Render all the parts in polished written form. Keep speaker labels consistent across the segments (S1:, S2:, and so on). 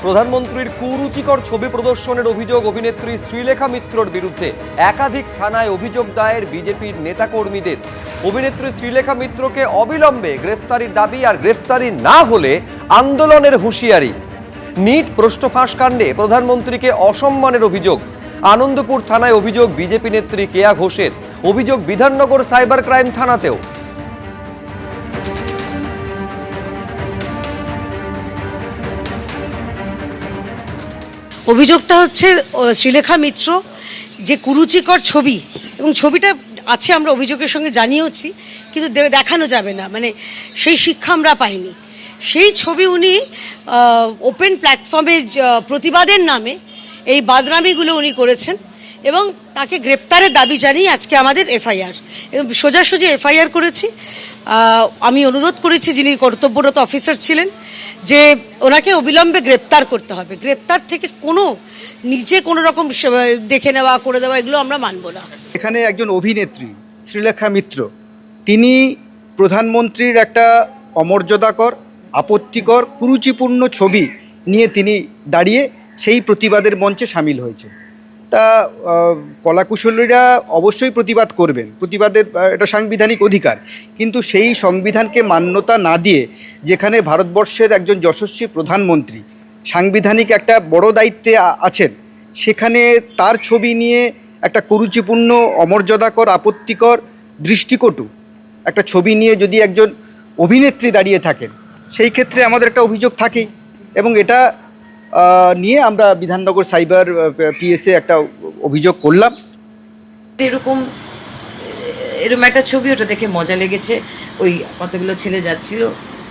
S1: প্রধানমন্ত্রীর কুরুচিকর ছবি প্রদর্শনের অভিযোগ অভিনেত্রী শ্রীলেখা মিত্রর বিরুদ্ধে একাধিক থানায় অভিযোগ দায়ের বিজেপির নেতাকর্মীদের। অভিনেত্রী শ্রীলেখা মিত্রকে অবিলম্বে গ্রেফতারির দাবি, আর গ্রেফতারি না হলে আন্দোলনের হুঁশিয়ারি। নিট প্রশ্ন ফাঁস কাণ্ডে প্রধানমন্ত্রীকে অসম্মানের অভিযোগ। আনন্দপুর থানায় অভিযোগ বিজেপি নেত্রী কেয়া ঘোষের। অভিযোগ বিধাননগর সাইবার ক্রাইম থানাতেও।
S2: অভিযোগটা হচ্ছে শ্রীলেখা মিত্র যে কুরুচিকর ছবি, এবং ছবিটা আছে, আমরা অভিযোগের সঙ্গে জানিয়েওছি, কিন্তু দেখানো যাবে না, মানে সেই শিক্ষা আমরা পাইনি। সেই ছবি উনি ওপেন প্ল্যাটফর্মে প্রতিবাদের নামে এই বাদরামিগুলো উনি করেছেন, এবং তাকে গ্রেপ্তারের দাবি জানিয়ে আজকে আমাদের এফআইআর, এবং সোজাসুজি এফআইআর করেছি। আমি অনুরোধ করেছি যিনি কর্তব্যরত অফিসার ছিলেন যে ওনাকে অবিলম্বে গ্রেপ্তার করতে হবে। গ্রেপ্তার থেকে নিচে কোনো রকম দেখে নেওয়া, করে দেওয়া, এগুলো আমরা মানব না।
S3: এখানে একজন অভিনেত্রী শ্রীলেখা মিত্র, তিনি প্রধানমন্ত্রীর একটা অমর্যাদাকর, আপত্তিকর, কুরুচিপূর্ণ ছবি নিয়ে তিনি দাঁড়িয়ে সেই প্রতিবাদের মঞ্চে সামিল হয়েছে। তা কলাকুশলীরা অবশ্যই প্রতিবাদ করবেন, প্রতিবাদের এটা সাংবিধানিক অধিকার, কিন্তু সেই সংবিধানকে মান্যতা না দিয়ে যেখানে ভারতবর্ষের একজন যশস্বী প্রধানমন্ত্রী সাংবিধানিক একটা বড় দায়িত্বে আছেন, সেখানে তার ছবি নিয়ে একটা কুরুচিপূর্ণ, অমর্যাদাকর, আপত্তিকর, দৃষ্টিকটু একটা ছবি নিয়ে যদি একজন অভিনেত্রী দাঁড়িয়ে থাকেন, সেই ক্ষেত্রে আমাদের একটা অভিযোগ থাকেই, এবং এটা নিয়ে আমরা বিধাননগর সাইবার পিএসে একটা অভিযোগ করলাম।
S4: এরকম একটা ছবি, ওটা দেখে মজা লেগেছে। ওই কতগুলো ছেলে যাচ্ছিল,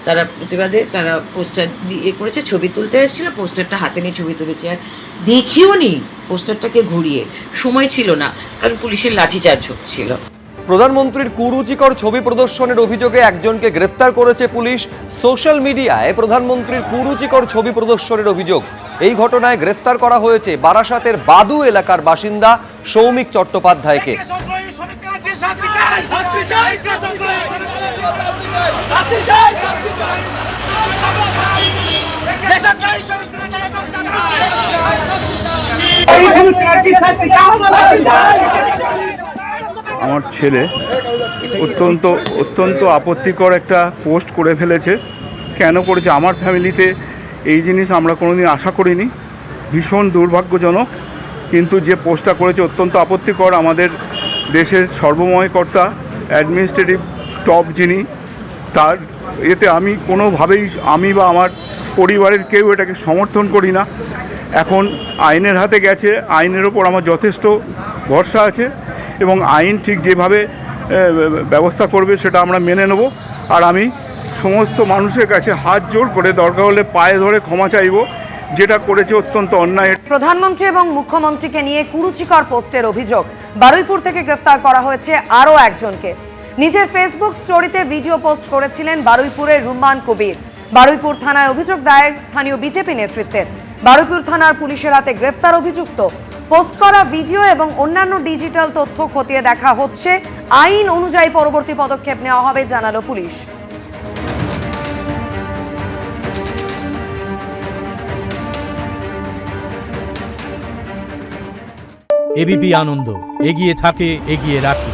S4: তারা প্রতিবাদে তারা পোস্টার দিয়ে করেছে, ছবি তুলতে এসেছিল, পোস্টারটা হাতে নিয়ে ছবি তুলেছে, আর দেখিও নি পোস্টারটাকে ঘুরিয়ে, সময় ছিল না, কারণ পুলিশের লাঠিচার্জ হচ্ছিল।
S1: প্রধানমন্ত্রীর কুরুচিকর ছবি প্রদর্শনের অভিযোগে একজনকে গ্রেফতার করেছে পুলিশ। সোশ্যাল মিডিয়ায় প্রধানমন্ত্রীর কুরুচিকর ছবি প্রদর্শনের অভিযোগ। এই ঘটনায় গ্রেফতার করা হয়েছে বারাসাতের বাদু এলাকার বাসিন্দা সৌমিক চট্টোপাধ্যায়কে।
S5: আমার ছেলে অত্যন্ত আপত্তিকর একটা পোস্ট করে ফেলেছে। কেন করেছে? আমার ফ্যামিলিতে এই জিনিস আমরা কোনোদিন আশা করিনি, ভীষণ দুর্ভাগ্যজনক। কিন্তু যে পোস্টটা করেছে অত্যন্ত আপত্তিকর। আমাদের দেশের সর্বময় কর্তা, অ্যাডমিনিস্ট্রেটিভ টপ যিনি, তার এতে আমি কোনোভাবেই, আমি বা আমার পরিবারের কেউ এটাকে সমর্থন করি না। এখন আইনের হাতে গেছে, আইনের ওপর আমার যথেষ্ট ভরসা আছে, এবং আইন ঠিক যেভাবে ব্যবস্থা করবে সেটা আমরা মেনে নেব। আর আমি সমস্ত মানুষের কাছে হাত জোড় করে, দরকার হলে পায়ে ধরে ক্ষমা চাইব, যেটা করেছে অত্যন্ত অন্যায়।
S6: প্রধানমন্ত্রী এবং মুখ্যমন্ত্রীকে নিয়ে কুরুচিকর পোস্টের অভিযোগ। বারুইপুর থেকে গ্রেফতার করা হয়েছে আরও একজনকে। নিজের ফেসবুক স্টোরিতে ভিডিও পোস্ট করেছিলেন বারুইপুরের রুম্মান কবির। বারুইপুর থানায় অভিযোগ দায়ের স্থানীয় বিজেপি নেতৃত্বের। বারুইপুর থানার পুলিশের হাতে গ্রেফতার অভিযুক্ত। পোস্ট করা ভিডিও এবং অন্যান্য ডিজিটাল তথ্য খতিয়ে দেখা হচ্ছে। আইন অনুযায়ী পরবর্তী পদক্ষেপ নেওয়া হবে জানালো পুলিশ।
S7: এবিপি আনন্দ, এগিয়ে থাকে, এগিয়ে রাখে।